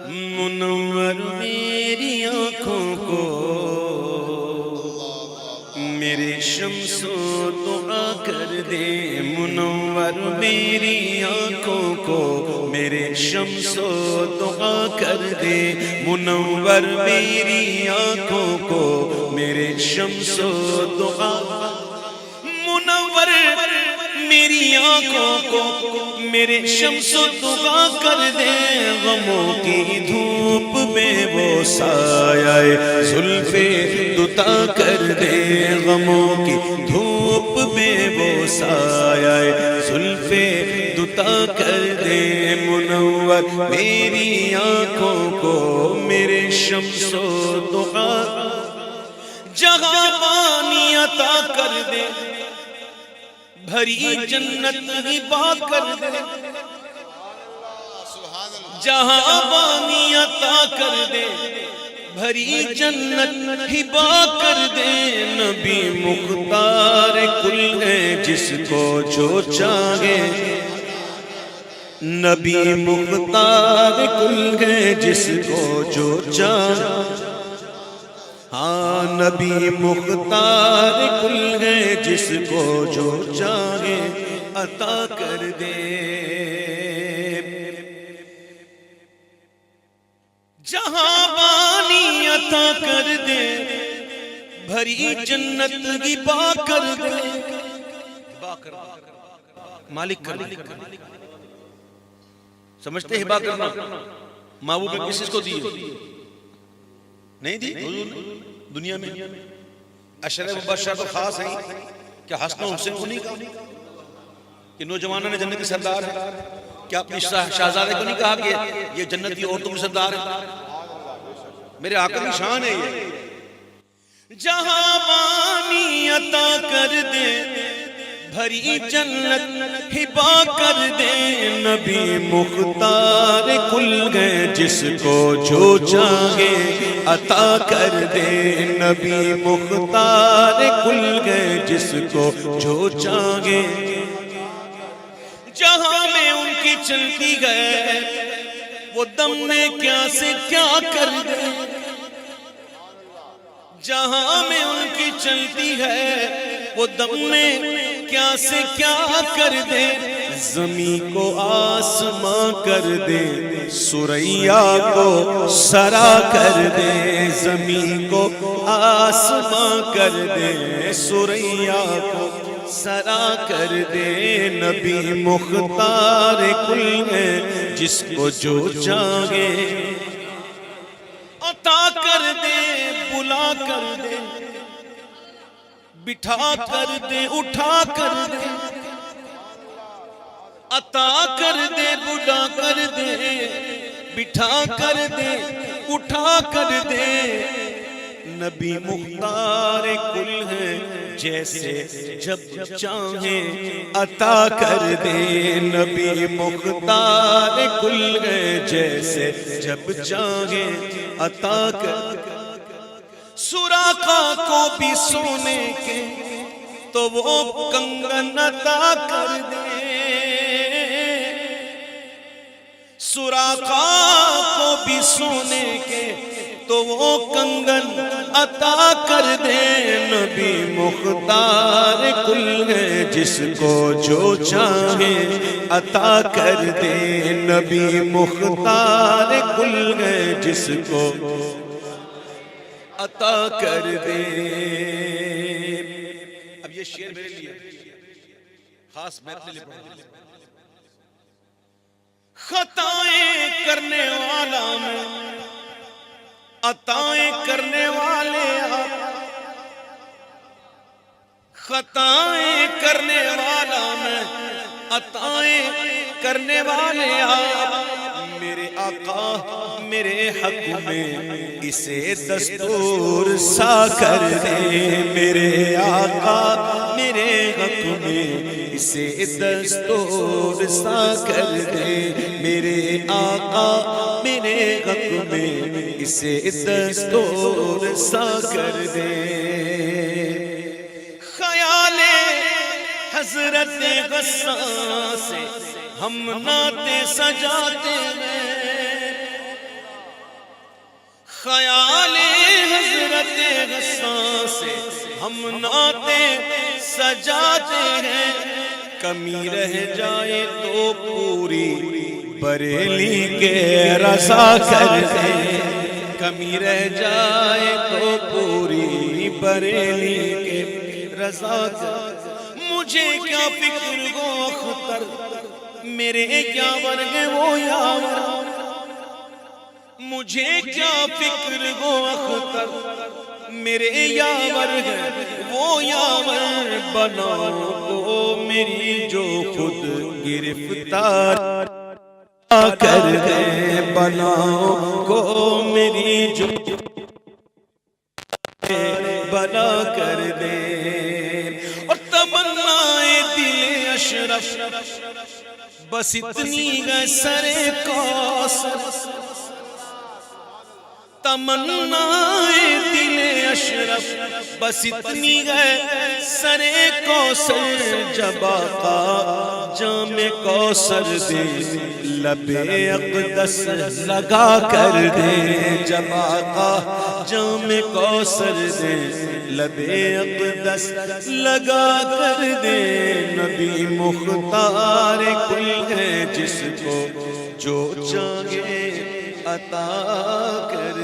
منور میری آنکھوں کو میرے شمس و دعا کر دے، منور میری آنکھوں کو میرے شمس و دعا کر دے، منور میری آنکھوں کو میرے شمس و دعا، منور میری آنکھوں کو میرے شمس و دعا کر دے، غموں کی دھوپ میں وہ سایہ زلف دتا کر دے، غموں کی دھوپ میں وہ سایہ زلف دتا کر دے، منور میری آنکھوں کو میرے شمس و دعا، جہاں پانی عطا کر دے، بھری جنت ہبا کر دے، جہاں پانی عطا کر دے، بھری جنت ہبا کر دے، نبی مختار کل ہے جس کو جو چاہے، نبی مختار کل ہے جس کو جو چاہے، ہاں نبی مختار کل ہے جس کو جو چاہے عطا کر دے، جہاں پانی عطا کر دے، بھری جنت ہبا کر دے، مالک کر دے، سمجھتے ہبا کرنا محبوب نے کس کو دی؟ نہیں دی دنیا میں عشرہ مبشرہ تو خاص ہیں، کیا حسن و حسین کو نہیں کہا کہ نوجوانوں نے جنت کی سردار ہے؟ کیا اپنی شہزادے کو نہیں کہا کہ یہ جنتی عورتوں کی سردار ہے؟ میرے آقا کی شان ہے یہ، جہاں پانی عطا کر دے، بھری جنت ہبا کر دے، نبی مختار کل ہے جس کو جو چاہے عطا کر دے، نبی مختار کل ہے جس کو جو چاہے، جہاں میں ان کی چلتی ہے وہ دم میں کیا سے کیا کر دے، جہاں میں ان کی چلتی ہے وہ دم میں کیا سے کیا کر دے، زمین کو آسماں کر دے، ثریا کو سرا کر دے، زمین کو آسماں کر دے، ثریا کو سرا کر دے، نبی مختار کل ہے جس کو جو چاہے عطا کر دے، بلا کر دے، بٹھا کر دے، اٹھا کر دے، عطا کر دے، بلا کر دے، بٹھا کر دے، اٹھا کر دے، نبی مختار کل ہے جیسے جب چاہے عطا کر دے، نبی مختار کل ہے جیسے جب چاہے عطا کر دے، سراقہ کو بھی سونے کے تو وہ کنگن عطا کر دے، سراقہ کو بھی سونے کے تو وہ کنگن عطا کر دے، نبی مختار کل ہے جس کو جو چاہے عطا کر دے، نبی مختار کل ہے جس کو عطا کر دے۔ اب یہ شعر میرے لیے خاص میرے لیے خطائیں کرنے والا میں، عطائیں کرنے والے آپ، خطائیں کرنے والا میں، عطائیں کرنے والے آپ، میرے آقا میرے حق میں اسے دستور سا کر دے، میرے آقا میرے حق میں اسے دستور سا کر دے، میرے آقا میرے حق میں اسے دستور سا کر دے، خیال حضرت غسان سے ہم نعتیں سجاتے ہیں، خیال حضرت غسان سے ہم نعتیں سجاتے ہیں، کمی رہ جائے تو پوری بریلی کے رضا کر دیں، کمی رہ جائے تو پوری بریلی کے رضا کر دیں۔ مجھے کیا فکر گو اختر، میرے کیا ورگ وہ یاور، مجھے کیا فکر گو اختر، میرے یاور ہے وہ یاور، بناؤ کو میری جو خود گرفتار کر دے، بناؤ کو میری جو بنا کر دے۔ اور تمنائے دل اشرف بس اتنی ہے سر کوثر، تمنائے دل اشرف بس اتنی ہے سر کوثر، جب آقا جام کوثر دے لب اقدس لگا کر دے، جب آقا جام کوثر دے لب اقدس لگا کر دے، نبی مختار کل ہے جس کو جو چاہے عطا کر